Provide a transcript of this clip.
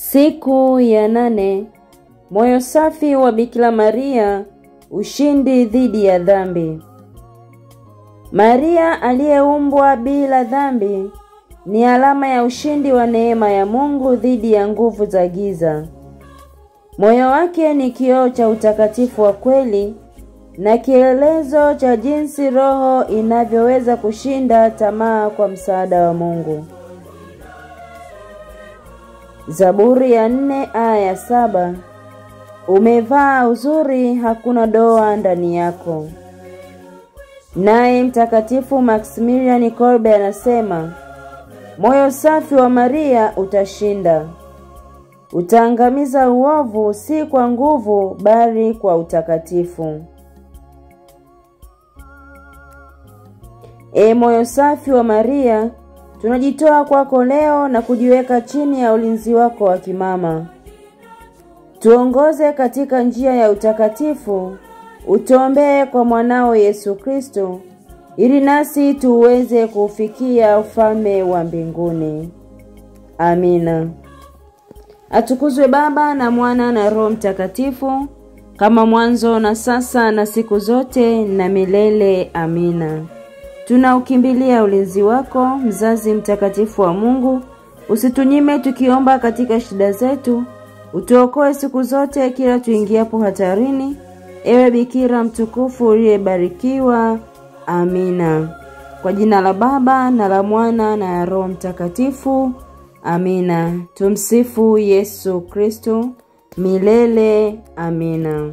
Siku ya 8, moyo safi wa Bikira Maria, ushindi dhidi ya dhambi. Maria aliyeumbwa bila dhambi ni alama ya ushindi wa neema ya Mungu dhidi ya nguvu za giza. Moyo wake ni kioo cha utakatifu wa kweli na kielelezo cha jinsi roho inavyoweza kushinda tamaa kwa msaada wa Mungu. Zaburi ya 4 aya 7. Umevaa uzuri, hakuna doa ndani yako. Naye Mtakatifu Maximilian Kolbe anasema, moyo safi wa Maria utashinda. Utaangamiza uovu si kwa nguvu bali kwa utakatifu. Moyo safi wa Maria, tunajitoa kwako leo na kujiweka chini ya ulinzi wako wa kimama. Tuongoze katika njia ya utakatifu, utuombee kwa mwanao Yesu Kristo, ili nasi tuweze kufikia ufalme wa mbinguni. Amina. Atukuzwe Baba na Mwana na Roho Mtakatifu, kama mwanzo na sasa na siku zote na milele. Amina. Tunaukimbilia ulinzi wako, mzazi mtakatifu wa Mungu. Usitunyime tukiomba katika shida zetu, utuokoe siku zote kila tuingiapo hatarini. Ewe Bikira mtukufu uliyebarikiwa. Amina. Kwa jina la Baba na la Mwana na Roho Mtakatifu. Amina. Tumsifu Yesu Kristo milele. Amina.